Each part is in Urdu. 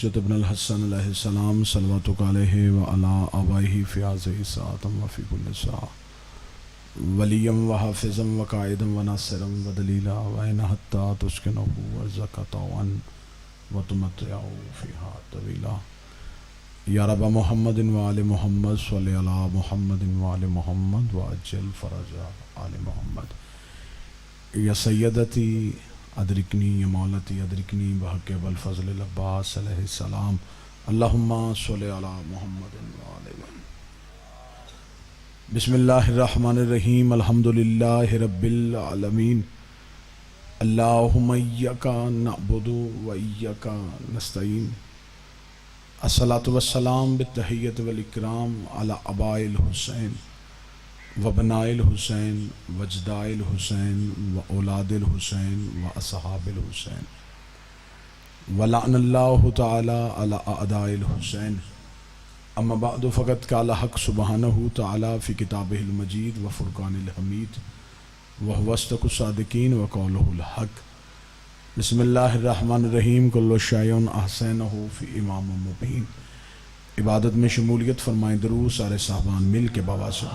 حجت ابن الحسن علیہ السلام صلواتک علیہ وعلا آبائہ فی هذه ساعة وفی کل ساعة ولیا وحافظا وقائدا وناصرا ودلیلا وإن حتی تسکنہ ورزق طوعا وتمتعہ فیہا طویلا یا رب محمد وآل محمد صلی علی محمد وآل محمد وعجل فرج آل محمد یا سیدتی ادرکنی یا مولتی ادرکنی بحق والفضل العباس علیہ السلام اللہم صلی علی محمد وآل محمد بسم اللہ الرحمن الرحیم الحمدللہ رب العالمین اللہم ایک نعبد و ایک نستعین الصلاة والسلام بالتحیت والاکرام علی اباء الحسین وبناء الحسین وجداء الحسین و اولاد الحسین و اصحاب الحسین ولعن اللہ تعالی علی اعداء الحسین اما بعد فقد قال حق سبحانہ تعالی فی کتابہ المجید و فرقان الحمید وهو اصدق الصادقین و قولہ الحق بسم اللہ الرحمن الرحیم کل شیء احسنہ فی امام مبین عبادت میں شمولیت فرمائیں درود سارے صحابان مل کے بابا سے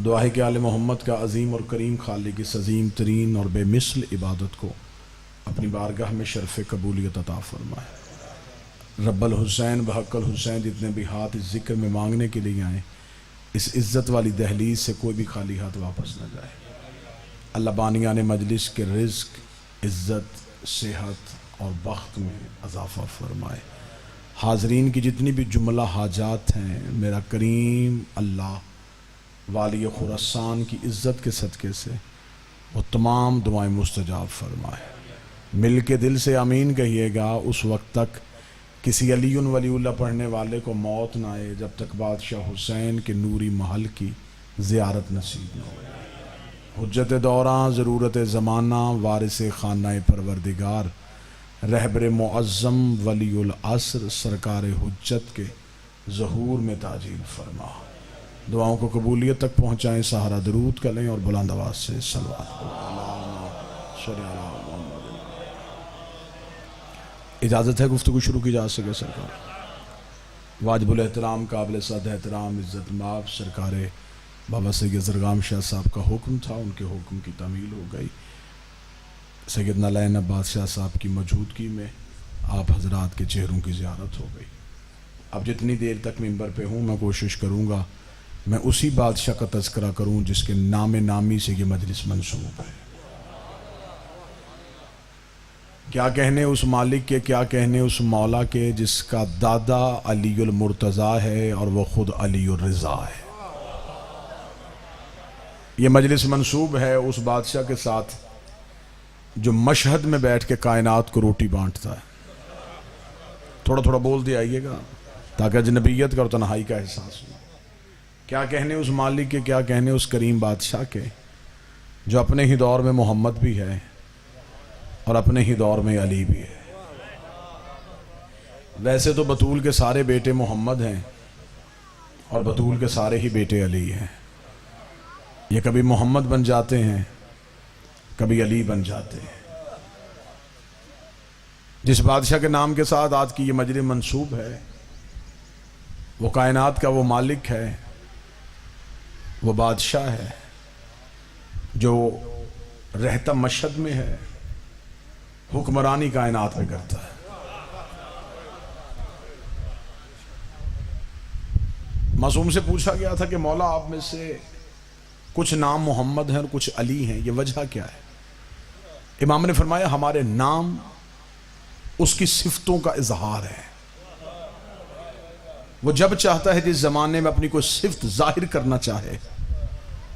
دعا ہے کہ آل محمد کا عظیم اور کریم خالق اس عظیم ترین اور بے مثل عبادت کو اپنی بارگاہ میں شرف قبولیت عطا فرمائے۔ رب الحسین بحق الحسین جتنے بھی ہاتھ اس ذکر میں مانگنے کے لیے آئیں اس عزت والی دہلیز سے کوئی بھی خالی ہاتھ واپس نہ جائے۔ اللہ بانیان مجلس کے رزق، عزت، صحت اور بخت میں اضافہ فرمائے۔ حاضرین کی جتنی بھی جملہ حاجات ہیں میرا کریم اللہ والی خراسان کی عزت کے صدقے سے وہ تمام دعائیں مستجاب فرمائے۔ مل کے دل سے آمین کہیے گا۔ اس وقت تک کسی علی ولی اللہ پڑھنے والے کو موت نہ آئے جب تک بادشاہ حسین کے نوری محل کی زیارت نصیب نہ ہو۔ حجت دوراں ضرورت زمانہ وارث خانہ پروردگار رہبر معظم ولی العصر سرکار حجت کے ظہور میں تعجیل فرما۔ دعاؤں کو قبولیت تک پہنچائیں، سہارا درود کریں اور بلند آواز سے صلوات پڑھیں۔ اجازت ہے گفتگو شروع کی جا سکے سرکار؟ واجب الاحترام قابل صد احترام عزت مآب سرکار بابا سید زرگام شاہ صاحب کا حکم تھا، ان کے حکم کی تعمیل ہو گئی۔ سیدنا لعین عباس شاہ صاحب کی موجودگی میں آپ حضرات کے چہروں کی زیارت ہو گئی۔ اب جتنی دیر تک ممبر پہ ہوں میں کوشش کروں گا میں اسی بادشاہ کا تذکرہ کروں جس کے نام نامی سے یہ مجلس منسوب ہے۔ کیا کہنے اس مالک کے، کیا کہنے اس مولا کے جس کا دادا علی المرتضیٰ ہے اور وہ خود علی الرضا ہے۔ یہ مجلس منسوب ہے اس بادشاہ کے ساتھ جو مشہد میں بیٹھ کے کائنات کو روٹی بانٹتا ہے۔ تھوڑا تھوڑا بول دے آئیے گا تاکہ اجنبیت کا اور تنہائی کا احساس ہو۔ کیا کہنے اس مالک کے، کیا کہنے اس کریم بادشاہ کے جو اپنے ہی دور میں محمد بھی ہے اور اپنے ہی دور میں علی بھی ہے۔ ویسے تو بطول کے سارے بیٹے محمد ہیں اور بطول کے سارے ہی بیٹے علی ہیں۔ یہ کبھی محمد بن جاتے ہیں، کبھی علی بن جاتے ہیں۔ جس بادشاہ کے نام کے ساتھ آج کی یہ مجلس منسوب ہے وہ کائنات کا وہ مالک ہے، وہ بادشاہ ہے جو رہتا مشہد میں ہے، حکمرانی کائنات میں کرتا ہے۔ معصوم سے پوچھا گیا تھا کہ مولا آپ میں سے کچھ نام محمد ہیں اور کچھ علی ہیں، یہ وجہ کیا ہے؟ امام نے فرمایا ہمارے نام اس کی صفتوں کا اظہار ہے۔ وہ جب چاہتا ہے جس زمانے میں اپنی کوئی صفت ظاہر کرنا چاہے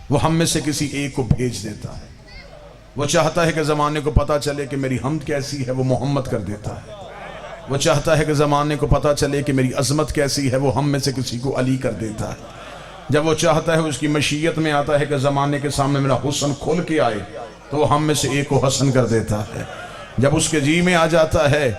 وہ ہم میں سے کسی ایک کو بھیج دیتا ہے۔ وہ چاہتا ہے کہ زمانے کو پتہ چلے کہ میری حمد کیسی ہے، وہ محمد کر دیتا ہے۔ وہ چاہتا ہے کہ زمانے کو پتہ چلے کہ میری عظمت کیسی ہے، وہ ہم میں سے کسی کو علی کر دیتا ہے۔ جب وہ چاہتا ہے اس کی مشیت میں آتا ہے کہ زمانے کے سامنے میرا حسن کھل کے آئے تو وہ ہم میں سے ایک کو حسن کر دیتا ہے۔ جب اس کے جی میں آ جاتا ہے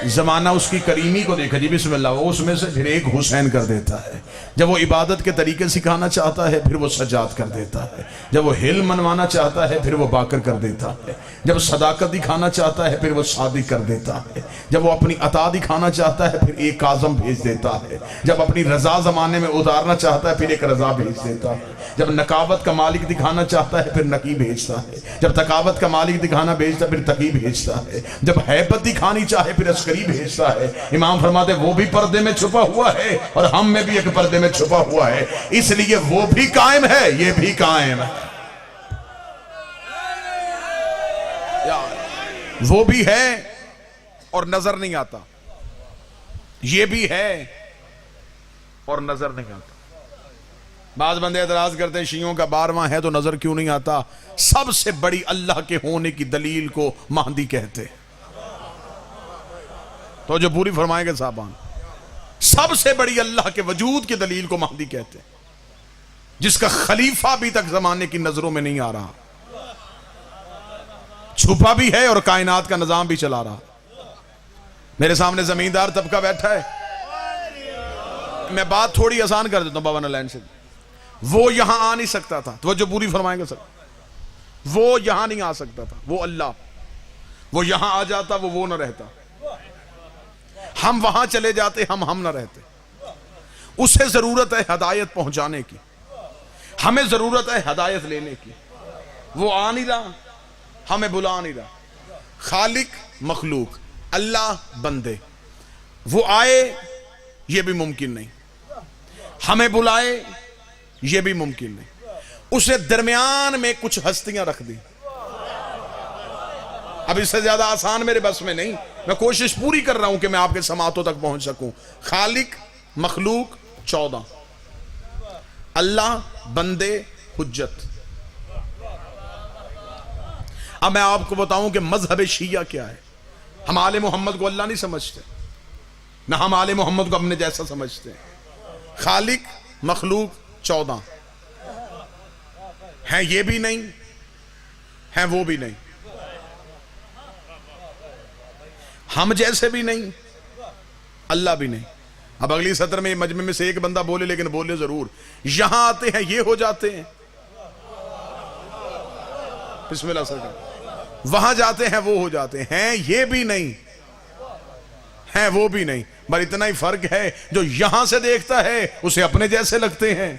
زمانہ اس کی کریمی کو دیکھا، جی بسم اللہ، وہ اس میں سے پھر ایک حسین کر دیتا ہے۔ جب وہ عبادت کے طریقے سکھانا چاہتا ہے پھر وہ سجاد کر دیتا ہے۔ جب وہ حلم منوانا چاہتا ہے پھر وہ باقر کر دیتا ہے۔ جب صداقت دکھانا چاہتا ہے پھر وہ صادق کر دیتا ہے۔ جب وہ اپنی عطا دکھانا چاہتا ہے پھر ایک کاظم بھیج دیتا ہے۔ جب اپنی رضا زمانے میں اتارنا چاہتا ہے پھر ایک رضا بھیج دیتا ہے۔ جب نکابت کا مالک دکھانا چاہتا ہے پھر نقی بھیجتا ہے۔ جب تکابت کا مالک دکھانا بھیجتا ہے پھر تقی بھیجتا ہے۔ جب ہیبت دکھانی چاہے پھر عسکری بھیجتا ہے۔ امام فرماتے وہ بھی پردے میں چھپا ہوا ہے اور ہم میں بھی ایک پردے میں چھپا ہوا ہے، اس لیے وہ بھی قائم ہے، یہ بھی قائم ہے۔ وہ بھی ہے اور نظر نہیں آتا، یہ بھی ہے اور نظر نہیں آتا۔ بعض بندے اعتراض کرتے ہیں شیعوں کا 12واں ہے تو نظر کیوں نہیں آتا؟ سب سے بڑی اللہ کے ہونے کی دلیل کو مہدی کہتے ہیں۔ تو جو پوری فرمائیں گے صاحبان، سب سے بڑی اللہ کے وجود کی دلیل کو مہدی کہتے ہیں، جس کا خلیفہ ابھی تک زمانے کی نظروں میں نہیں آ رہا، چھپا بھی ہے اور کائنات کا نظام بھی چلا رہا۔ میرے سامنے زمیندار طبقہ بیٹھا ہے، میں بات تھوڑی آسان کر دیتا ہوں بابا نالین سے۔ وہ یہاں آ نہیں سکتا تھا، تو جو پوری فرمائیں گے سر، وہ یہاں نہیں آ سکتا تھا، وہ اللہ، وہ یہاں آ جاتا وہ نہ رہتا، ہم وہاں چلے جاتے ہم نہ رہتے۔ اسے ضرورت ہے ہدایت پہنچانے کی، ہمیں ضرورت ہے ہدایت لینے کی۔ وہ آ نہیں رہا، ہمیں بلا نہیں رہا۔ خالق مخلوق، اللہ بندے، وہ آئے یہ بھی ممکن نہیں، ہمیں بلائے یہ بھی ممکن نہیں۔ اسے درمیان میں کچھ ہستیاں رکھ دی۔ اب اس سے زیادہ آسان میرے بس میں نہیں، میں کوشش پوری کر رہا ہوں کہ میں آپ کے سماعتوں تک پہنچ سکوں۔ خالق مخلوق 14، اللہ بندے حجت۔ اب میں آپ کو بتاؤں کہ مذہب شیعہ کیا ہے۔ ہم آل محمد کو اللہ نہیں سمجھتے، نہ ہم آل محمد کو اپنے جیسا سمجھتے ہیں۔ خالق مخلوق 14 ہیں، یہ بھی نہیں ہیں، وہ بھی نہیں، ہم جیسے بھی نہیں، اللہ بھی نہیں۔ اب اگلی سطر میں مجمع میں سے ایک بندہ بولے، لیکن بولے ضرور، یہاں آتے ہیں یہ ہو جاتے ہیں، بسم اللہ سرکار، وہاں جاتے ہیں وہ ہو جاتے ہیں، یہ بھی نہیں ہیں، وہ بھی نہیں۔ بس اتنا ہی فرق ہے، جو یہاں سے دیکھتا ہے اسے اپنے جیسے لگتے ہیں،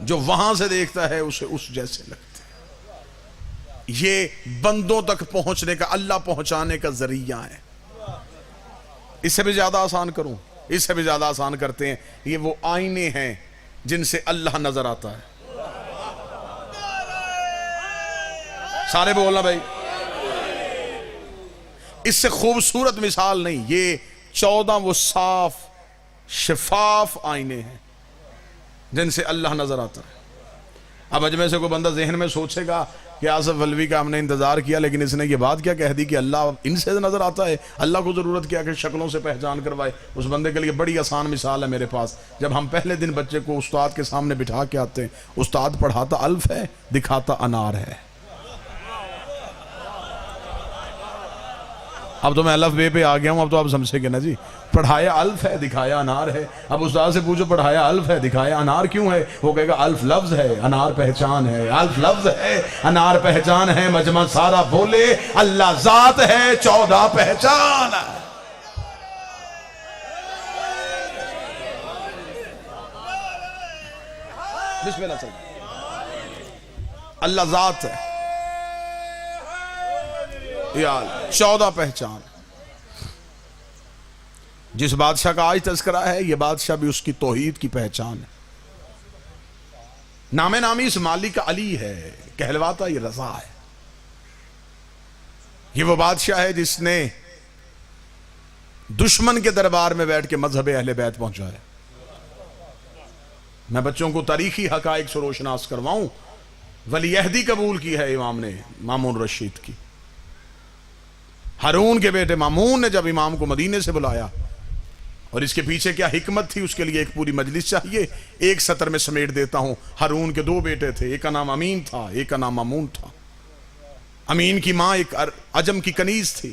جو وہاں سے دیکھتا ہے اسے اس جیسے لگتے ہیں۔ یہ بندوں تک پہنچنے کا، اللہ پہنچانے کا ذریعہ ہے۔ اس سے بھی زیادہ آسان کروں، اس سے بھی زیادہ آسان کرتے ہیں، یہ وہ آئینے ہیں جن سے اللہ نظر آتا ہے۔ سارے بولنا بھائی، اس سے خوبصورت مثال نہیں، یہ 14 وہ صاف شفاف آئینے ہیں جن سے اللہ نظر آتا ہے۔ اب اجمے سے کوئی بندہ ذہن میں سوچے گا کہ آصف علوی کا ہم نے انتظار کیا، لیکن اس نے یہ بات کیا کہہ دی کہ اللہ ان سے نظر آتا ہے، اللہ کو ضرورت کیا کہ شکلوں سے پہچان کروائے۔ اس بندے کے لیے بڑی آسان مثال ہے میرے پاس۔ جب ہم پہلے دن بچے کو استاد کے سامنے بٹھا کے آتے ہیں، استاد پڑھاتا الف ہے، دکھاتا انار ہے۔ اب تو میں الف بے پہ آ گیا ہوں، اب تو آپ سمجھے گے نا جی۔ پڑھایا الف ہے، دکھایا انار ہے۔ اب استاد سے پوچھو پڑھایا الف ہے، دکھایا انار کیوں ہے؟ وہ کہے گا الف لفظ ہے، انار پہچان ہے۔ الف لفظ ہے، انار پہچان ہے، مجمع سارا بولے اللہ ذات ہے، 14 پہچان ہے۔ بسم اللہ اللہ ذات ہے، یار 14 پہچان۔ جس بادشاہ کا آج تذکرہ ہے، یہ بادشاہ بھی اس کی توحید کی پہچان ہے۔ نام نامی اس مالک کا علی ہے، کہلواتا یہ رضا ہے۔ یہ وہ بادشاہ ہے جس نے دشمن کے دربار میں بیٹھ کے مذہب اہل بیت پہنچایا۔ میں بچوں کو تاریخی حقائق سے روشناس کرواؤں، ولی عہدی قبول کی ہے امام نے، مامون رشید کی۔ ہارون کے بیٹے مامون نے جب امام کو مدینے سے بلایا، اور اس کے پیچھے کیا حکمت تھی اس کے لیے ایک پوری مجلس چاہیے، ایک سطر میں سمیٹ دیتا ہوں۔ ہارون کے 2 بیٹے تھے، ایک کا نام امین تھا، ایک کا نام مامون تھا۔ امین کی ماں ایک عجم کی کنیز تھی،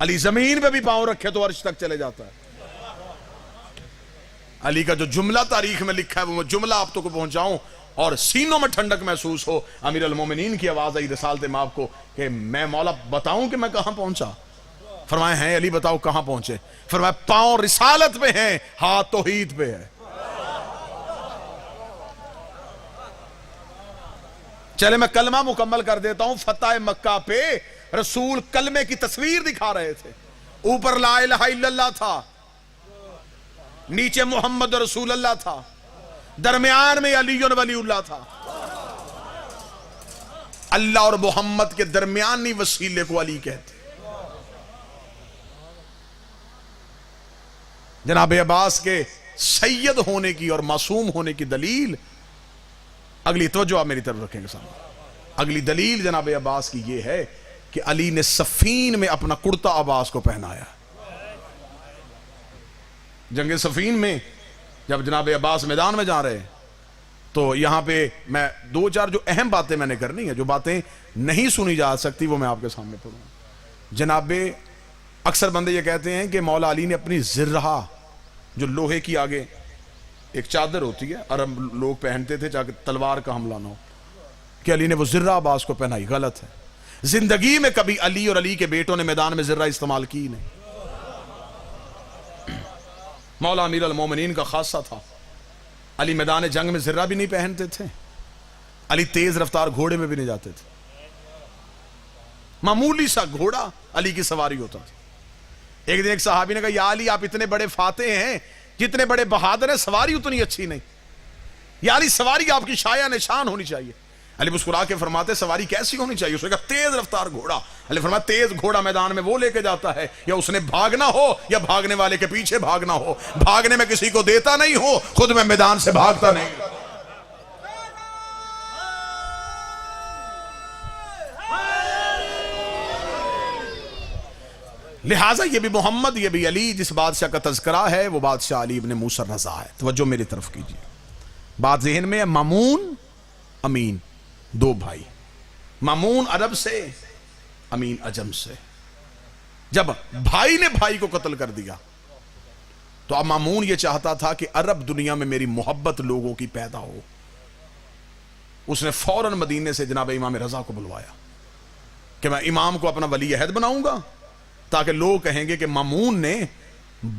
علی زمین پہ بھی پاؤں رکھے تو عرش تک چلے جاتا ہے. علی کا جو جملہ تاریخ میں لکھا ہے وہ جملہ آپ تو کو پہنچاؤں اور سینوں میں ٹھنڈک محسوس ہو. امیر المومنین کی آواز آئی رسالت مآب کو کہ میں مولا بتاؤں کہ میں کہاں پہنچا؟ فرمائے ہیں علی بتاؤ کہاں پہنچے؟ فرمایا پاؤں رسالت پہ ہیں، ہاتھ توحید پہ ہے. چلے میں کلمہ مکمل کر دیتا ہوں. فتح مکہ پہ رسول کلمے کی تصویر دکھا رہے تھے. اوپر لا الہ الا اللہ تھا، نیچے محمد رسول اللہ تھا، درمیان میں علی ولی اللہ تھا. اللہ اور محمد کے درمیانی وسیلے کو علی کہتے. جناب عباس کے سید ہونے کی اور معصوم ہونے کی دلیل، اگلی توجہ آپ میری طرف رکھیں گے سامنے. اگلی دلیل جناب عباس کی یہ ہے کہ علی نے صفین میں اپنا کرتا عباس کو پہنایا. جنگ صفین میں جب جناب عباس میدان میں جا رہے ہیں تو یہاں پہ میں دو چار جو اہم باتیں میں نے کرنی ہیں، جو باتیں نہیں سنی جا سکتی وہ میں آپ کے سامنے پڑھوں. جناب اکثر بندے یہ کہتے ہیں کہ مولا علی نے اپنی زرہ، جو لوہے کی آگے ایک چادر ہوتی ہے عرب لوگ پہنتے تھے تاکہ تلوار کا حملہ نہ ہو، کہ علی نے وہ زرہ عباس کو پہنائی. غلط ہے. زندگی میں کبھی علی اور علی کے بیٹوں نے میدان میں زرہ استعمال کی نہیں. مولا امیر المومنین کا خاصہ تھا. علی میدان جنگ میں زرہ بھی نہیں پہنتے تھے. علی تیز رفتار گھوڑے میں بھی نہیں جاتے تھے. معمولی سا گھوڑا علی کی سواری ہوتا تھا. ایک دن ایک صحابی نے کہا یا علی آپ اتنے بڑے فاتح ہیں، جتنے بڑے بہادر ہیں، سواری اتنی اچھی نہیں. یا علی سواری آپ کی شایع نشان ہونی چاہیے. علی مسکرا کے فرماتے سواری کیسی ہونی چاہیے؟ اس نے کہا تیز رفتار گھوڑا. علی فرمایا تیز گھوڑا میدان میں وہ لے کے جاتا ہے یا اس نے بھاگنا ہو یا بھاگنے والے کے پیچھے بھاگنا ہو. بھاگنے میں کسی کو دیتا نہیں ہو، خود میں میدان سے بھاگتا نہیں. لہٰذا یہ بھی محمد یہ بھی علی، جس بادشاہ کا تذکرہ ہے وہ بادشاہ علی ابن موسیٰ الرضا ہے. توجہ میری طرف کیجیے. بات ذہن میں ہے. مامون امین دو بھائی، مامون عرب سے، امین عجم سے. جب بھائی نے بھائی کو قتل کر دیا تو اب مامون یہ چاہتا تھا کہ عرب دنیا میں میری محبت لوگوں کی پیدا ہو. اس نے فوراً مدینے سے جناب امام رضا کو بلوایا کہ میں امام کو اپنا ولی عہد بناؤں گا تاکہ لوگ کہیں گے کہ مامون نے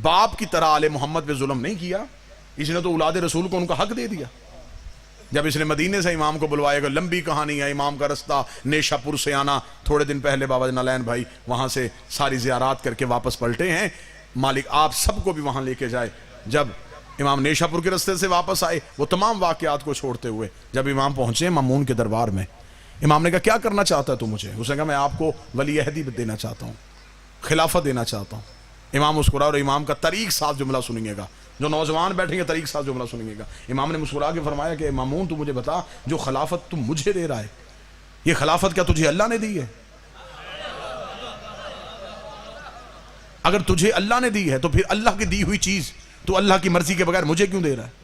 باپ کی طرح آل محمد پہ ظلم نہیں کیا، اس نے تو اولاد رسول کو ان کا حق دے دیا. جب اس نے مدینے سے امام کو بلوائے گا، لمبی کہانی ہے. امام کا رستہ نیشا پور سے آنا، تھوڑے دن پہلے بابا جنالین بھائی وہاں سے ساری زیارات کر کے واپس پلٹے ہیں. مالک آپ سب کو بھی وہاں لے کے جائے. جب امام نیشا پور کے رستے سے واپس آئے، وہ تمام واقعات کو چھوڑتے ہوئے جب امام پہنچے مامون کے دربار میں، امام نے کہا کیا کرنا چاہتا ہے تو مجھے؟ اس نے کہا میں آپ کو ولی عہدی دینا چاہتا ہوں، خلافت دینا چاہتا ہوں. امام مسکرا اور امام کا طریق ساز جملہ سنیے گا. جو نوجوان بیٹھیں گے طریق ساز جملہ سنیے گا. امام نے مسکرا کے فرمایا کہ مامون تو مجھے بتا، جو خلافت تم مجھے دے رہا ہے، یہ خلافت کیا تجھے اللہ نے دی ہے؟ اگر تجھے اللہ نے دی ہے تو پھر اللہ کی دی ہوئی چیز تو اللہ کی مرضی کے بغیر مجھے کیوں دے رہا ہے؟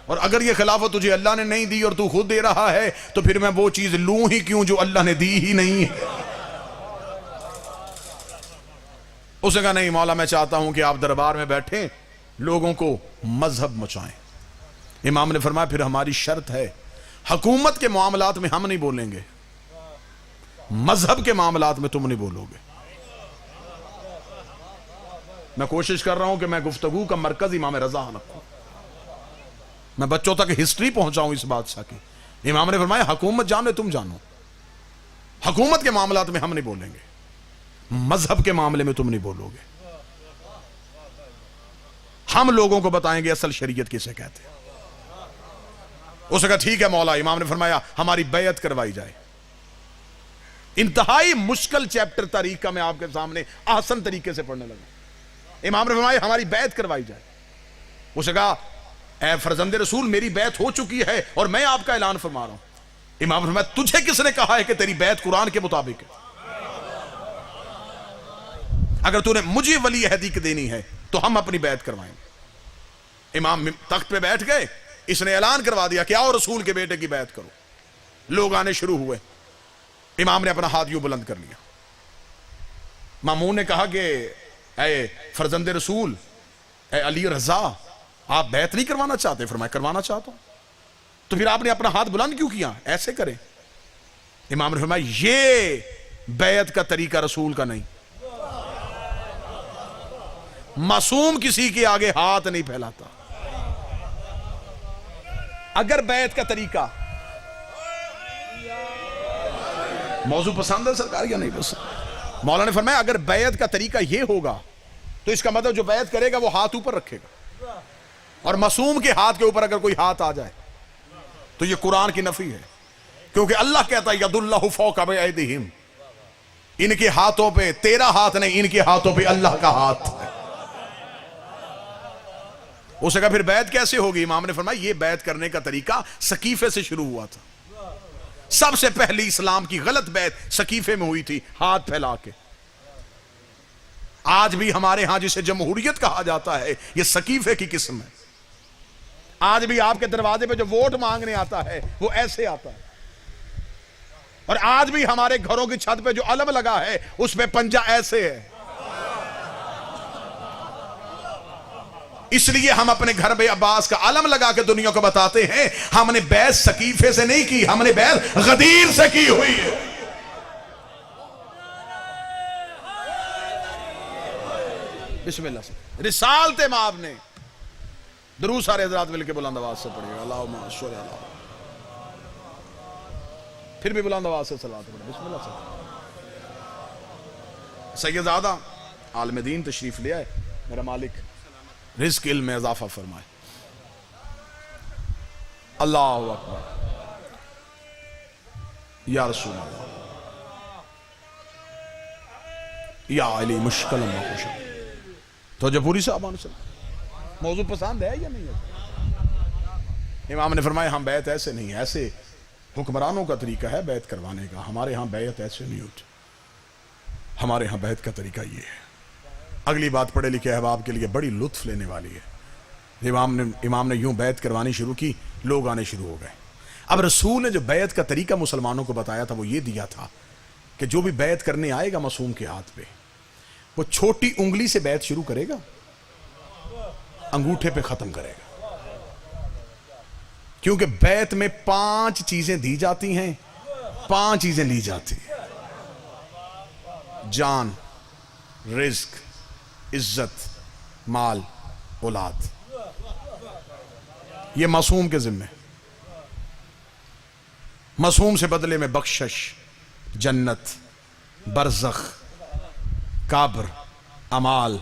اور اگر یہ خلافت تجھے اللہ نے نہیں دی اور تو خود دے رہا ہے تو پھر میں وہ چیز لوں ہی کیوں جو اللہ نے دی ہی نہیں ہے؟ اس نے کہا نہیں مولا، میں چاہتا ہوں کہ آپ دربار میں بیٹھیں، لوگوں کو مذہب مچائیں. امام نے فرمایا پھر ہماری شرط ہے، حکومت کے معاملات میں ہم نہیں بولیں گے، مذہب کے معاملات میں تم نہیں بولو گے. میں کوشش کر رہا ہوں کہ میں گفتگو کا مرکز امام رضا رکھوں، میں بچوں تک ہسٹری پہنچاؤں اس بادشاہ کی. امام نے فرمایا حکومت جانے تم جانو، حکومت کے معاملات میں ہم نہیں بولیں گے، مذہب کے معاملے میں تم نہیں بولو گے. ہم لوگوں کو بتائیں گے اصل شریعت کسے کہتے ہیں. اس نے کہا ٹھیک ہے مولا. امام نے فرمایا ہماری بیعت کروائی جائے. انتہائی مشکل چیپٹر تاریخ کا میں آپ کے سامنے آسان طریقے سے پڑھنے لگا. امام نے فرمایا ہماری بیعت کروائی جائے. اس نے کہا اے فرزند رسول میری بیعت ہو چکی ہے اور میں آپ کا اعلان فرما رہا ہوں. امام نے فرمایا تجھے کس نے کہا ہے کہ تیری بیعت قرآن کے مطابق ہے؟ اگر تو نے مجھے ولی عہدی دینی ہے تو ہم اپنی بیعت کروائیں گے. امام تخت پہ بیٹھ گئے. اس نے اعلان کروا دیا کہ آؤ رسول کے بیٹے کی بیعت کرو. لوگ آنے شروع ہوئے. امام نے اپنا ہاتھ یوں بلند کر لیا. مامون نے کہا کہ اے فرزند رسول، اے علی رضا، آپ بیعت نہیں کروانا چاہتے؟ فرمایا کروانا چاہتا ہوں۔ تو پھر آپ نے اپنا ہاتھ بلند کیوں کیا؟ ایسے کریں۔ امام نے فرمایا یہ بیعت کا طریقہ رسول کا نہیں، معصوم کسی کے آگے ہاتھ نہیں پھیلاتا۔ اگر بیعت کا طریقہ، موضوع پسند ہے سرکار یا نہیں پسند؟ مولا نے فرمایا اگر بیعت کا طریقہ یہ ہوگا تو اس کا مطلب جو بیعت کرے گا وہ ہاتھ اوپر رکھے گا، اور معصوم کے ہاتھ کے اوپر اگر کوئی ہاتھ آ جائے تو یہ قرآن کی نفی ہے، کیونکہ اللہ کہتا ہے ید اللہ فوق ایدیہم، ان کے ہاتھوں پہ تیرا ہاتھ نہیں، ان کے ہاتھوں پہ اللہ کا ہاتھ ہے۔ اس نے کہا پھر بیعت کیسے ہوگی؟ امام نے فرمایا یہ بیعت کرنے کا طریقہ سقیفے سے شروع ہوا تھا۔ سب سے پہلی اسلام کی غلط بیعت سقیفے میں ہوئی تھی، ہاتھ پھیلا کے۔ آج بھی ہمارے ہاں جسے جمہوریت کہا جاتا ہے یہ سقیفے کی قسم ہے۔ آج بھی آپ کے دروازے پہ جو ووٹ مانگنے آتا ہے وہ ایسے آتا ہے، اور آج بھی ہمارے گھروں کی چھت پہ جو علم لگا ہے اس پہ پنجہ ایسے ہے۔ اس لیے ہم اپنے گھر بے عباس کا علم لگا کے دنیا کو بتاتے ہیں ہم نے بیعت سقیفے سے نہیں کی، ہم نے بیعت غدیر سے کی ہوئی ہے۔ بسم اللہ سے رسالت مآب نے درود سارے حضرات مل کے بلند آواز سے پڑھیے گا، اللہم صلی اللہ، پھر بھی بلند آواز سے صلوات پڑھیں، بسم اللہ سے۔ سیدزادہ عالم دین تشریف لے آئے، میرا مالک رزق علم میں اضافہ فرمائے۔ اللہ اکبر، یا رسول اللہ، یا علی مشکل اللہ خوشا۔ تو جو پوری صاحبان سے موضوع پسند ہے یا نہیں ہے؟ امام نے فرمایا ہم بیعت ایسے نہیں، ایسے حکمرانوں کا طریقہ ہے بیعت کروانے کا، ہمارے ہاں بیعت ایسے نہیں ہوتی، ہمارے ہاں بیعت کا طریقہ یہ ہے۔ اگلی بات پڑھے لکھے احباب کے لیے بڑی لطف لینے والی ہے۔ امام نے یوں بیعت کروانی شروع کی، لوگ آنے شروع ہو گئے۔ اب رسول نے جو بیعت کا طریقہ مسلمانوں کو بتایا تھا وہ یہ دیا تھا کہ جو بھی بیعت کرنے آئے گا معصوم کے ہاتھ پہ، وہ چھوٹی انگلی سے بیعت شروع کرے گا، انگوٹھے پہ ختم کرے گا، کیونکہ بیعت میں 5 چیزیں دی جاتی ہیں، 5 چیزیں لی جاتی ہیں: جان، رزق، عزت، مال، اولاد۔ یہ معصوم کے ذمہ، معصوم سے بدلے میں بخشش، جنت، برزخ، قبر، امال،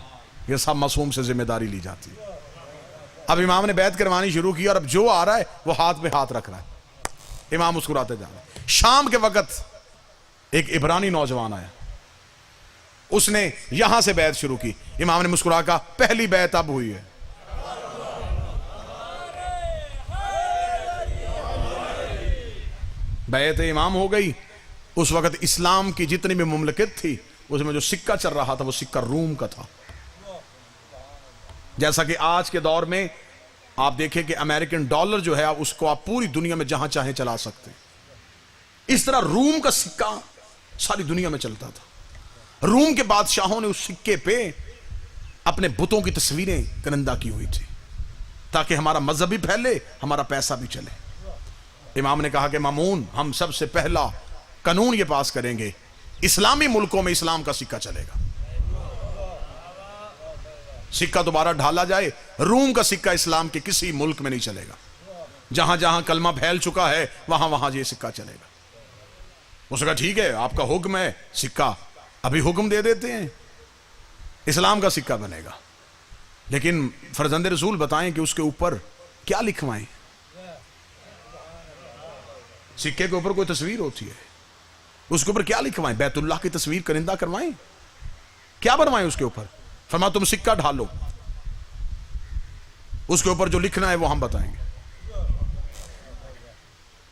یہ سب معصوم سے ذمہ داری لی جاتی ہے۔ اب امام نے بیعت کروانی شروع کی اور اب جو آ رہا ہے وہ ہاتھ پہ ہاتھ رکھ رہا ہے، امام مسکراتے جا رہے ہیں۔ شام کے وقت ایک عبرانی نوجوان آیا، اس نے یہاں سے بیعت شروع کی، امام نے مسکرا کہا پہلی بیعت اب ہوئی ہے۔ بیعت امام ہو گئی۔ اس وقت اسلام کی جتنی بھی مملکت تھی اس میں جو سکہ چل رہا تھا وہ سکہ روم کا تھا۔ جیسا کہ آج کے دور میں آپ دیکھیں کہ امریکن ڈالر جو ہے اس کو آپ پوری دنیا میں جہاں چاہیں چلا سکتے ہیں، اس طرح روم کا سکہ ساری دنیا میں چلتا تھا۔ روم کے بادشاہوں نے اس سکے پہ اپنے بتوں کی تصویریں کنندہ کی ہوئی تھی تاکہ ہمارا مذہب بھی پھیلے، ہمارا پیسہ بھی چلے۔ امام نے کہا کہ مامون ہم سب سے پہلا قانون یہ پاس کریں گے، اسلامی ملکوں میں اسلام کا سکہ چلے گا، سکہ دوبارہ ڈھالا جائے، روم کا سکہ اسلام کے کسی ملک میں نہیں چلے گا، جہاں جہاں کلمہ پھیل چکا ہے وہاں وہاں یہ سکہ چلے گا۔ اس نے کہا ٹھیک ہے آپ کا حکم ہے، سکہ ابھی حکم دے دیتے ہیں، اسلام کا سکہ بنے گا، لیکن فرزند رسول بتائیں کہ اس کے اوپر کیا لکھوائیں؟ سکے کے اوپر کوئی تصویر ہوتی ہے، اس کے اوپر کیا لکھوائیں؟ بیت اللہ کی تصویر کرندہ کروائیں؟ کیا بنوائیں اس کے اوپر؟ فرمایا تم سکہ ڈھالو، اس کے اوپر جو لکھنا ہے وہ ہم بتائیں گے۔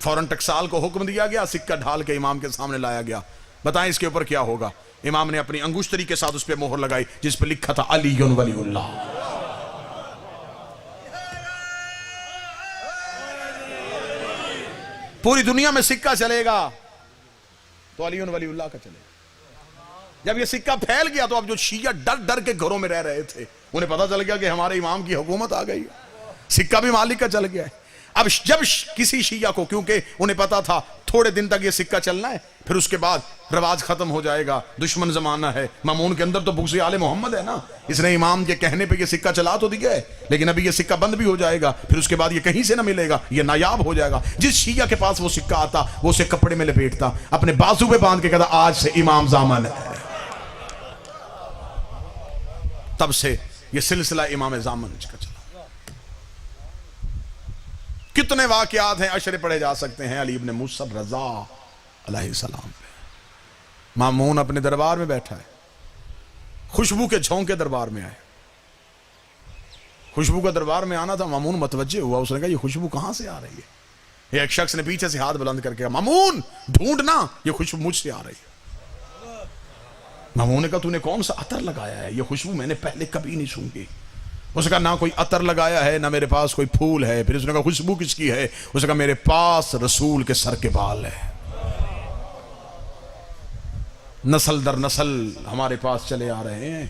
فوراً ٹکسال کو حکم دیا گیا، سکہ ڈھال کے امام کے سامنے لایا گیا، بتائیں اس کے اوپر کیا ہوگا؟ امام نے اپنی انگشتری کے ساتھ اس پہ مہر لگائی جس پہ لکھا تھا علی ولی اللہ۔ پوری دنیا میں سکہ چلے گا تو علی ولی اللہ کا چلے گا۔ جب یہ سکہ پھیل گیا تو اب جو شیعہ ڈر ڈر کے گھروں میں رہ رہے تھے انہیں پتا چل گیا کہ ہمارے امام کی حکومت آ گئی ہے، سکہ بھی مالک کا چل گیا ہے۔ اب جب کسی شیعہ کو، کیونکہ انہیں پتا تھا تھوڑے دن تک یہ سکہ چلنا ہے، پھر اس کے بعد رواج ختم ہو جائے گا، دشمن زمانہ ہے، مامون کے اندر تو بغض آل محمد ہے نا، اس نے امام کے کہنے پہ یہ سکہ چلا تو دیا ہے، لیکن ابھی یہ سکہ بند بھی ہو جائے گا، پھر اس کے بعد یہ کہیں سے نہ ملے گا، یہ نایاب ہو جائے گا۔ جس شیعہ کے پاس وہ سکہ آتا وہ اسے کپڑے میں لپیٹتا، اپنے بازو پہ باندھ کے کہتا آج سے امام زامن ہے۔ تب سے یہ سلسلہ امام زامن کا چلا۔ کتنے واقعات ہیں، عشرے پڑھے جا سکتے ہیں۔ علی ابن موسیٰ رضا علیہ السلام پہ مامون اپنے دربار میں بیٹھا ہے، خوشبو کے جھونکے دربار میں آئے، خوشبو کا دربار میں آنا تھا، مامون متوجہ ہوا، اس نے کہا یہ خوشبو کہاں سے آ رہی ہے؟ ایک شخص نے پیچھے سے ہاتھ بلند کر کے کہا مامون ڈھونڈنا، یہ خوشبو مجھ سے آ رہی ہے۔ مامون نے کہا تو نے کون سا عطر لگایا ہے؟ یہ خوشبو میں نے پہلے کبھی نہیں سونگی۔ اس نے کہا نہ کوئی عطر لگایا ہے نہ میرے پاس کوئی پھول ہے۔ پھر اس نے کہا خوشبو کس کی ہے؟ اس نے کہا میرے پاس رسول کے سر کے بال ہے، نسل در نسل ہمارے پاس چلے آ رہے ہیں،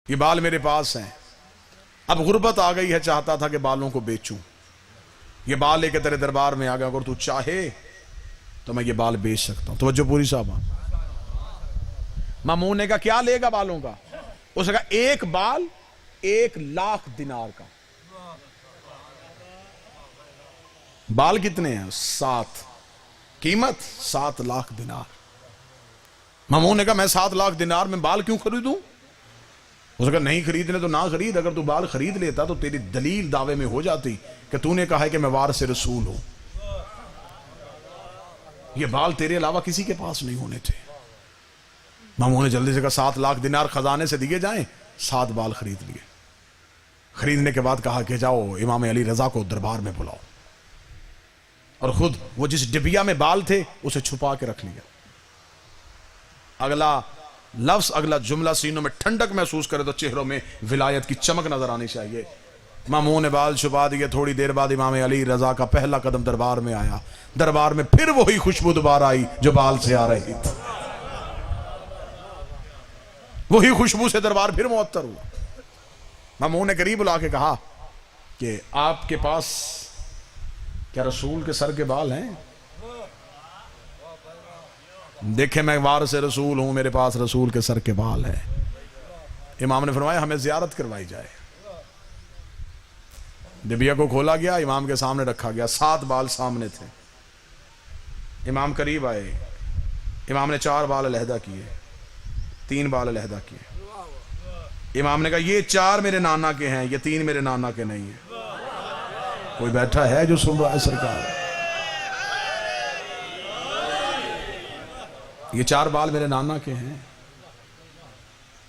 یہ بال میرے پاس ہیں۔ اب غربت آ گئی ہے، چاہتا تھا کہ بالوں کو بیچوں، یہ بال لے کے تیرے دربار میں آ گیا، اگر تو چاہے تو میں یہ بال بیچ سکتا ہوں۔ توجہ پوری صاحبہ۔ مامون نے کہا کیا لے گا بالوں کا؟ اس نے کہا ایک بال 1,00,000 دینار کا۔ بال کتنے ہیں؟ 7، قیمت 7,00,000 دینار۔ مامون نے کہا میں 7,00,000 دینار میں بال کیوں خریدوں؟ اس نے کہا نہیں خریدنے تو نہ خرید، اگر تو بال خرید لیتا تو تیری دلیل دعوے میں ہو جاتی کہ تو نے کہا ہے کہ میں وارث رسول ہوں، یہ بال تیرے علاوہ کسی کے پاس نہیں ہونے تھے۔ مامون نے جلدی سے کہا 7,00,000 دینار خزانے سے دیے جائیں، 7 بال خرید لیے۔ خریدنے کے بعد کہا کہ جاؤ امام علی رضا کو دربار میں بلاؤ، اور خود وہ جس ڈبیا میں بال تھے اسے چھپا کے رکھ لیا۔ اگلا لفظ، اگلا جملہ سینوں میں ٹھنڈک محسوس کرے تو چہروں میں ولایت کی چمک نظر آنی چاہیے۔ مامون نے بال چھپا دیے، تھوڑی دیر بعد امام علی رضا کا پہلا قدم دربار میں آیا، دربار میں پھر وہی خوشبو دوبارہ آئی جو بال سے آ رہی تھی، وہی خوشبو سے دربار پھر معطر ہوا۔ مامون نے قریب لا کے کہا کہ آپ کے پاس کیا رسول کے سر کے بال ہیں؟ دیکھیں میں وارث رسول ہوں، میرے پاس رسول کے سر کے بال ہیں۔ امام نے فرمایا ہمیں زیارت کروائی جائے۔ ڈبیا کو کھولا گیا، امام کے سامنے رکھا گیا، 7 بال سامنے تھے۔ امام قریب آئے، امام نے 4 بال علیحدہ کیے، 3 بال علیحدہ کیے۔ امام نے کہا یہ 4 میرے نانا کے ہیں، یہ 3 میرے نانا کے نہیں ہیں۔ کوئی بیٹھا ہے جو سن رہا ہے سرکار؟ یہ 4 بال میرے نانا کے ہیں،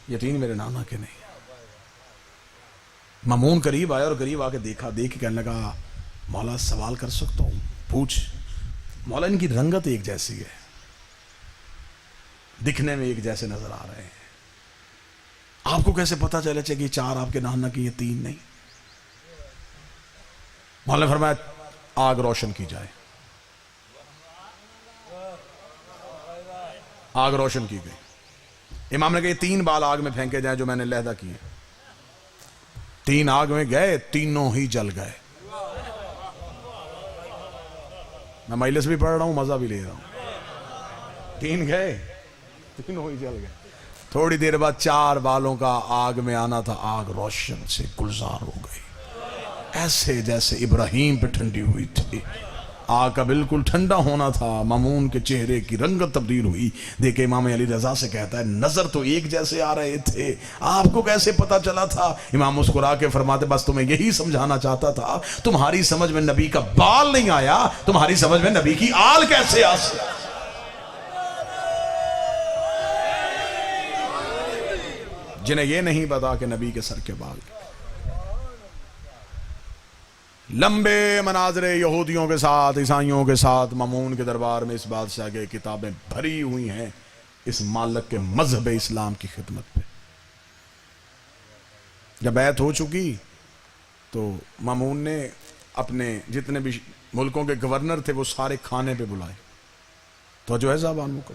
یہ 3 میرے نانا کے نہیں ہیں۔ مامون قریب آیا اور قریب آ کے دیکھا، دیکھ کے کہنے لگا مولا سوال کر سکتا ہوں؟ پوچھ۔ مولا ان کی رنگت ایک جیسی ہے، دکھنے میں ایک جیسے نظر آ رہے ہیں، آپ کو کیسے پتا چلے کہ یہ 4 آپ کے نانا کی، یہ 3 نہیں؟ مولا نے فرمایا آگ روشن کی جائے۔ آگ روشن کی گئی۔ امام نے کہا یہ 3 بال آگ میں پھینکے جائیں جو میں نے علیحدہ کیے۔ 3 آگ میں گئے، تینوں ہی جل گئے۔ میں مجلس بھی پڑھ رہا ہوں، مزہ بھی لے رہا ہوں۔ 3 گئے، تینوں ہی جل گئے۔ تھوڑی دیر بعد 4 بالوں کا آگ میں آنا تھا، آگ روشن سے گلزار ہو گئی، ایسے جیسے ابراہیم پہ ٹھنڈی ہوئی تھی۔ آگ کا بالکل ٹھنڈا ہونا تھا، مامون کے چہرے کی رنگت تبدیل ہوئی۔ دیکھے امام علی رضا سے کہتا ہے نظر تو ایک جیسے آ رہے تھے، آپ کو کیسے پتا چلا تھا؟ امام مسکرا کے فرماتے بس تمہیں یہی سمجھانا چاہتا تھا، تمہاری سمجھ میں نبی کا بال نہیں آیا، تمہاری سمجھ میں نبی کی آل کیسے آ سکتی؟ جنہیں یہ نہیں پتا کہ نبی کے سر کے بال۔ لمبے مناظر یہودیوں کے ساتھ، عیسائیوں کے ساتھ مامون کے دربار میں اس بادشاہ کے کتابیں بھری ہوئی ہیں اس مالک کے مذہب اسلام کی خدمت پہ۔ جب بیعت ہو چکی تو مامون نے اپنے جتنے بھی ملکوں کے گورنر تھے وہ سارے کھانے پہ بلائے۔ تو جو ہے صاحبان کو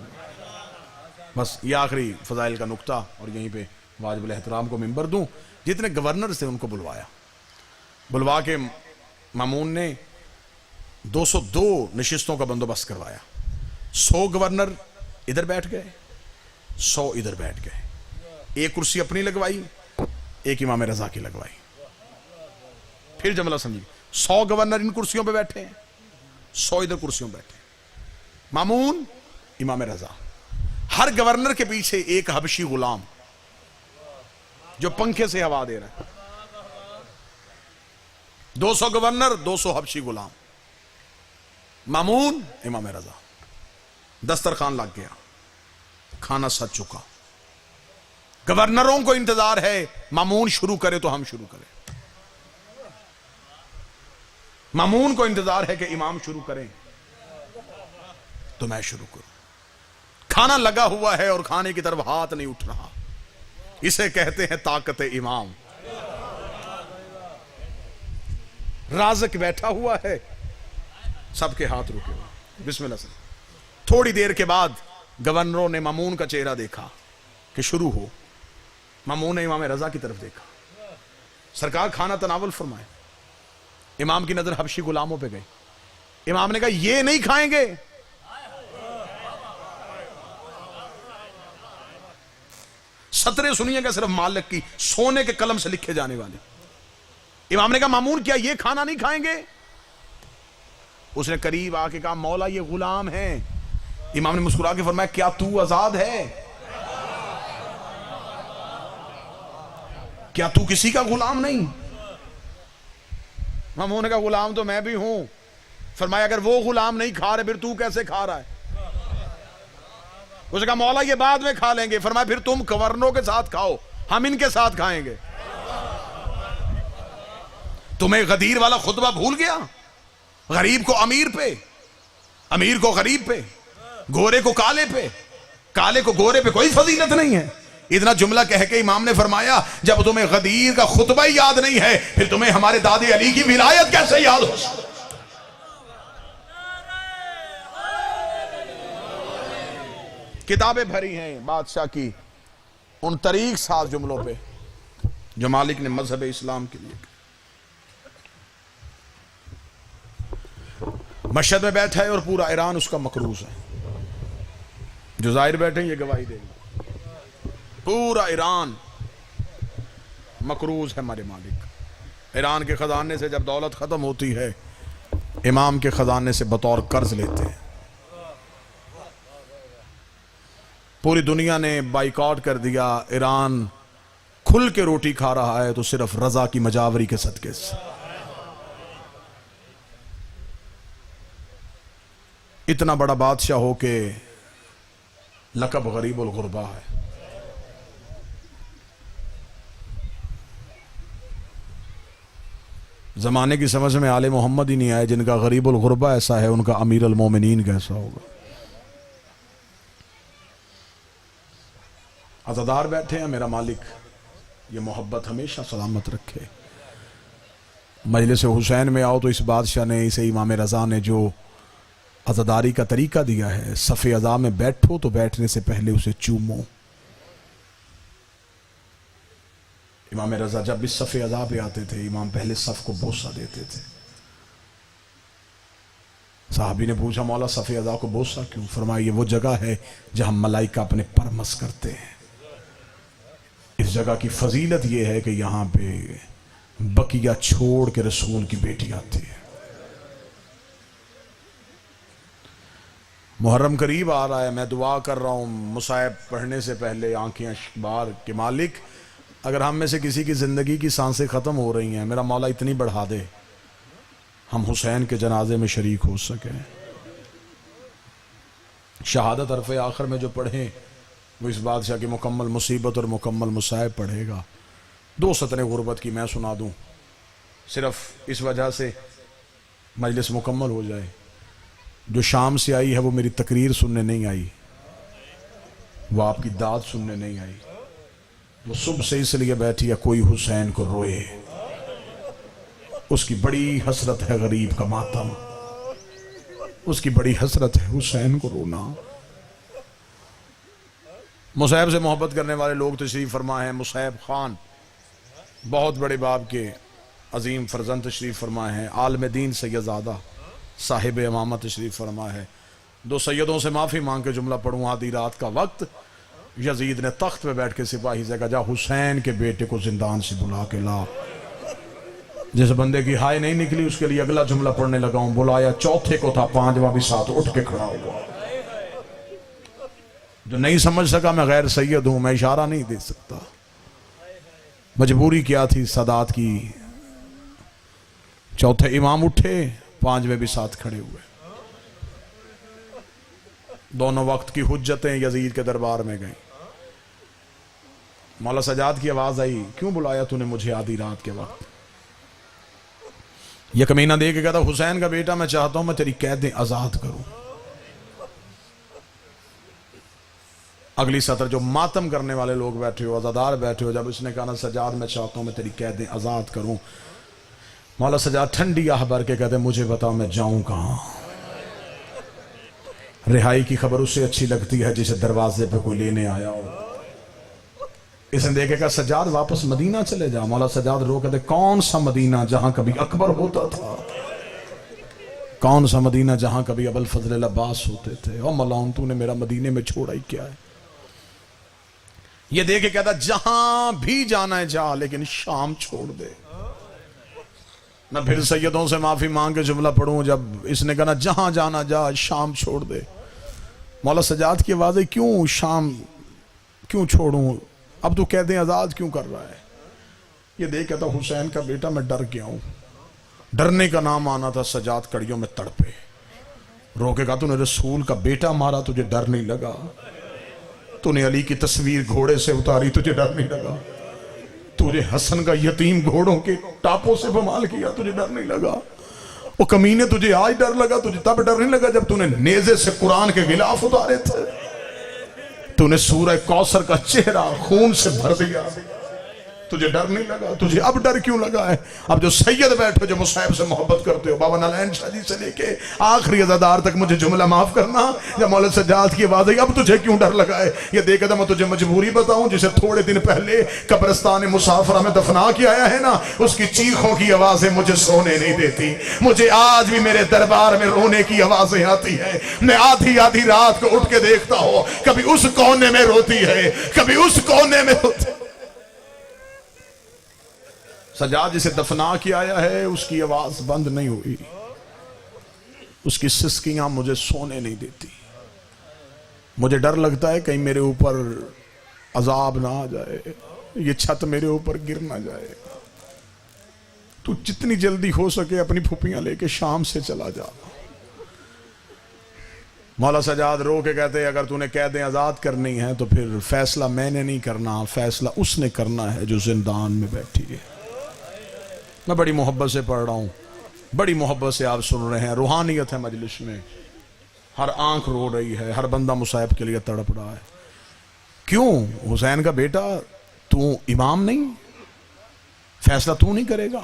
بس یہ آخری فضائل کا نقطہ، اور یہیں پہ واجب الاحترام کو منبر دوں. جتنے گورنر تھے ان کو بلوایا، بلوا کے مامون نے 202 نشستوں کا بندوبست کروایا. 100 گورنر ادھر بیٹھ گئے، 100 ادھر بیٹھ گئے. ایک کرسی اپنی لگوائی، ایک امام رضا کی لگوائی. پھر جملہ سمجھیے، 100 گورنر ان کرسیوں پہ بیٹھے ہیں، 100 ادھر کرسیوں پہ بیٹھے ہیں. مامون، امام رضا. ہر گورنر کے پیچھے ایک حبشی غلام جو پنکھے سے ہوا دے رہا ہے. 200 گورنر، 200 حبشی غلام. مامون، امام رضا. دسترخوان لگ گیا، کھانا سج چکا. گورنروں کو انتظار ہے مامون شروع کرے تو ہم شروع کریں، مامون کو انتظار ہے کہ امام شروع کریں تو میں شروع کروں. کھانا لگا ہوا ہے اور کھانے کی طرف ہاتھ نہیں اٹھ رہا. اسے کہتے ہیں طاقت امام. رازق بیٹھا ہوا ہے، سب کے ہاتھ رکے ہوئے. بسم اللہ سے. تھوڑی دیر کے بعد گورنروں نے مامون کا چہرہ دیکھا کہ شروع ہو. مامون نے امام رضا کی طرف دیکھا. سرکار کھانا تناول فرمائے. امام کی نظر حبشی غلاموں پہ گئی. امام نے کہا یہ نہیں کھائیں گے. سطریں سنیے گا صرف مالک کی، سونے کے قلم سے لکھے جانے والے. امام نے کہا مامون کیا یہ کھانا نہیں کھائیں گے؟ اس نے قریب آ کے کہا مولا یہ غلام ہیں. امام نے مسکرا کے فرمایا کیا تو آزاد ہے؟ کیا تو کسی کا غلام نہیں؟ مامون نے کہا غلام تو میں بھی ہوں. فرمایا اگر وہ غلام نہیں کھا رہے پھر تو کیسے کھا رہا ہے؟ اس نے کہا مولا یہ بعد میں کھا لیں گے. فرمایا پھر تم گورنروں کے ساتھ کھاؤ، ہم ان کے ساتھ کھائیں گے. تمہیں غدیر والا خطبہ بھول گیا؟ غریب کو امیر پہ، امیر کو غریب پہ، گورے کو کالے پہ، کالے کو گورے پہ کوئی فضیلت نہیں ہے. اتنا جملہ کہہ کے امام نے فرمایا جب تمہیں غدیر کا خطبہ ہی یاد نہیں ہے پھر تمہیں ہمارے دادے علی کی ولایت کیسے یاد ہو سکتی؟ کتابیں بھری ہیں بادشاہ کی ان طریق ساز جملوں پہ جو مالک نے مذہب اسلام کے لیے. مشہد میں بیٹھا ہے اور پورا ایران اس کا مقروض ہے. جو ظاہر بیٹھے ہیں یہ گواہی دیں گے. پورا ایران مقروض ہے ہمارے مالک. ایران کے خزانے سے جب دولت ختم ہوتی ہے امام کے خزانے سے بطور قرض لیتے ہیں. پوری دنیا نے بائیکاٹ کر دیا. ایران کھل کے روٹی کھا رہا ہے تو صرف رضا کی مجاوری کے صدقے سے. اتنا بڑا بادشاہ ہو کے لقب غریب الغربا ہے. زمانے کی سمجھ میں آل محمد ہی نہیں آئے. جن کا غریب الغربا ایسا ہے ان کا امیر المومنین کیسا ہوگا. عزادار بیٹھے ہیں. میرا مالک یہ محبت ہمیشہ سلامت رکھے. مجلس حسین میں آؤ تو اس بادشاہ نے، اسے امام رضا نے جو عزاداری کا طریقہ دیا ہے، صف عزا میں بیٹھو تو بیٹھنے سے پہلے اسے چومو. امام رضا جب اس صف عزا پہ آتے تھے امام پہلے صف کو بوسہ دیتے تھے. صحابی نے پوچھا مولا صف عزا کو بوسہ کیوں؟ فرمایا یہ وہ جگہ ہے جہاں ملائکہ اپنے پر مس کرتے ہیں. اس جگہ کی فضیلت یہ ہے کہ یہاں پہ بقیہ چھوڑ کے رسول کی بیٹی آتی ہے. محرم قریب آ رہا ہے. میں دعا کر رہا ہوں مصائب پڑھنے سے پہلے آنکھیں بار کہ مالک اگر ہم میں سے کسی کی زندگی کی سانسیں ختم ہو رہی ہیں میرا مولا اتنی بڑھا دے ہم حسین کے جنازے میں شریک ہو سکیں. شہادت حرف آخر میں جو پڑھیں وہ اس بادشاہ کی مکمل مصیبت اور مکمل مصائب پڑھے گا. 2 سطریں غربت کی میں سنا دوں صرف اس وجہ سے مجلس مکمل ہو جائے. جو شام سے آئی ہے وہ میری تقریر سننے نہیں آئی، وہ آپ کی داد سننے نہیں آئی. وہ صبح سے اس لیے بیٹھی ہے کوئی حسین کو روئے. اس کی بڑی حسرت ہے غریب کا ماتم، اس کی بڑی حسرت ہے حسین کو رونا. مصعب سے محبت کرنے والے لوگ تشریف فرما ہیں. مصعب خان بہت بڑے باپ کے عظیم فرزند تشریف فرما ہیں. عالم دین سیدزادہ صاحب امامت تشریف فرما ہے. دو سیدوں سے معافی مانگ کے جملہ پڑھوں. آدھی رات کا وقت یزید نے تخت پہ بیٹھ کے سپاہی سے کہا جا حسین کے بیٹے کو زندان سے بلا کے لا. جس بندے کی ہائے نہیں نکلی اس کے لیے اگلا جملہ پڑھنے لگا ہوں. بلایا چوتھے کو تھا پانچواں بھی ساتھ اٹھ کے کھڑا ہوا. جو نہیں سمجھ سکا میں غیر سید ہوں, میں اشارہ نہیں دے سکتا. مجبوری کیا تھی سادات کی. چوتھے امام اٹھے, پانچویں بھی ساتھ کھڑے ہوئے. دونوں وقت کی حجتیں یزید کے دربار میں گئیں. مولا سجاد کی آواز آئی, کیوں بلایا تو نے مجھے آدھی رات کے وقت؟ یہ کمینہ دے کے کہتا حسین کا بیٹا میں چاہتا ہوں میں تیری قیدیں آزاد کروں. اگلی سطر جو ماتم کرنے والے لوگ بیٹھے ہو, عزادار بیٹھے ہو, جب اس نے کہا نا سجاد میں چاہتا ہوں میں تیری قیدیں آزاد کروں, مولا سجاد ٹھنڈی آہ بھر کے کہتے مجھے بتاؤ میں جاؤں کہاں. رہائی کی خبر اس سے اچھی لگتی ہے جسے دروازے پہ کوئی لینے آیا ہو. اس نے دیکھے کہا سجاد واپس مدینہ چلے جا. مولا سجاد رو کہتے کون سا مدینہ جہاں کبھی اکبر ہوتا تھا, کون سا مدینہ جہاں کبھی ابو الفضل العباس ہوتے تھے. او مولاؤں تو نے میرا مدینے میں چھوڑا ہی کیا ہے. یہ دیکھ کے کہتا جہاں بھی جانا ہے جا, لیکن شام چھوڑ دے. میں پھر سیدوں سے معافی مانگ کے جملہ پڑھوں. جب اس نے کہا جہاں جانا جا, شام چھوڑ دے. مولا سجاد کی آواز ہے کیوں شام کیوں چھوڑوں, اب تو قیدیں آزاد کیوں کر رہا ہے؟ یہ دیکھ کہتا حسین کا بیٹا میں ڈر گیا ہوں. ڈرنے کا نام آنا تھا. سجاد کڑیوں میں تڑپے, رو کے کہا تو نے رسول کا بیٹا مارا, تجھے ڈر نہیں لگا؟ تو نے علی کی تصویر گھوڑے سے اتاری, تجھے ڈر نہیں لگا؟ تو نے حسن کا یتیم گھوڑوں کے ٹاپوں سے بمال کیا, تجھے ڈر نہیں لگا؟ وہ کمینے تجھے آج ڈر لگا, تجھے تب ڈر نہیں لگا جب تو نے نیزے سے قرآن کے غلاف اتارے تھے؟ تو نے سورہ کوثر کا چہرہ خون سے بھر دیا, تجھے ڈر نہیں لگا؟ تجھے اب ڈر کیوں لگا ہے؟ اب جو سید بیٹھو جو مصعب سے محبت کرتے ہو, بابا نالین شاہ جی سے لے کے آخری عزادار تک مجھے جملہ معاف کرنا. جب مولا سجاد کی آواز آئی اب تجھے کیوں ڈر لگا ہے؟ یہ دیکھا تھا میں تجھے مجبوری بتاؤں. جسے تھوڑے دن پہلے قبرستان مسافرہ میں دفنا کے آیا ہے نا, اس کی چیخوں کی آوازیں مجھے سونے نہیں دیتی. مجھے آج بھی میرے دربار میں رونے کی آوازیں آتی ہیں. میں آدھی آدھی رات کو اٹھ کے دیکھتا ہوں, کبھی اس کونے میں روتی ہے, کبھی اس کونے میں روتی ہے. سجاد جسے دفنا کے آیا ہے اس کی آواز بند نہیں ہوئی, اس کی سسکیاں مجھے سونے نہیں دیتی. مجھے ڈر لگتا ہے کہیں میرے اوپر عذاب نہ آ جائے, یہ چھت میرے اوپر گر نہ جائے. تو جتنی جلدی ہو سکے اپنی پھوپیاں لے کے شام سے چلا جا. مولا سجاد رو کے کہتے اگر تو نے قیدیں آزاد کرنی ہے تو پھر فیصلہ میں نے نہیں کرنا, فیصلہ اس نے کرنا ہے جو زندان میں بیٹھی ہے. میں بڑی محبت سے پڑھ رہا ہوں, بڑی محبت سے آپ سن رہے ہیں. روحانیت ہے مجلس میں, ہر آنکھ رو رہی ہے, ہر بندہ مصعب کے لیے تڑپ رہا ہے. کیوں حسین کا بیٹا تو امام نہیں, فیصلہ تو نہیں کرے گا؟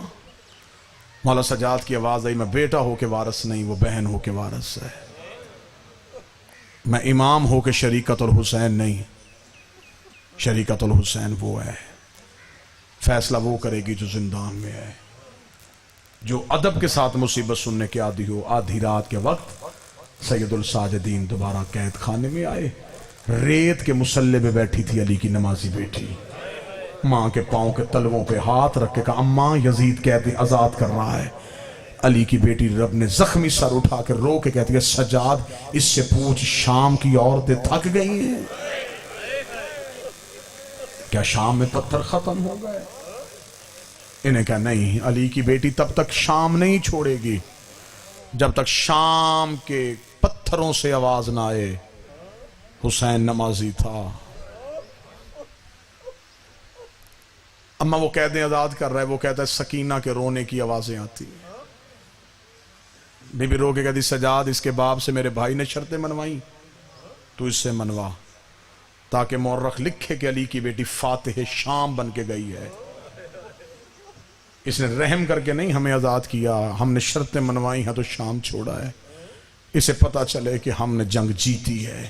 مولا سجاد کی آواز آئی میں بیٹا ہو کے وارث نہیں, وہ بہن ہو کے وارث ہے. میں امام ہو کے شریکت الحسین نہیں, شریکت الحسین وہ ہے. فیصلہ وہ کرے گی جو زندان میں ہے, جو ادب کے ساتھ مصیبت سننے کے عادی ہو. آدھی رات کے وقت سید الساجدین دوبارہ قید خانے میں آئے. ریت کے مسلح پہ بیٹھی تھی علی کی نمازی بیٹی, ماں کے پاؤں کے تلووں پہ ہاتھ رکھ کے کہا اماں یزید قید آزاد کر رہا ہے. علی کی بیٹی رب نے زخمی سر اٹھا کے رو کے کہتی ہے سجاد اس سے پوچھ شام کی عورتیں تھک گئی ہیں کیا شام میں پتھر ختم ہو گئے؟ انہیں کہا نہیں, علی کی بیٹی تب تک شام نہیں چھوڑے گی جب تک شام کے پتھروں سے آواز نہ آئے حسین نمازی تھا. اما وہ قیدیں آزاد کر رہا ہے, وہ کہتا ہے سکینہ کے رونے کی آوازیں آتی. بی بی رو کے کہتی سجاد اس کے باپ سے میرے بھائی نے شرطیں منوائیں, تو اس سے منوا تاکہ مورخ لکھے کہ علی کی بیٹی فاتح شام بن کے گئی ہے. اس نے رحم کر کے نہیں ہمیں آزاد کیا, ہم نے شرطیں منوائی ہیں تو شام چھوڑا ہے. اسے پتا چلے کہ ہم نے جنگ جیتی ہے.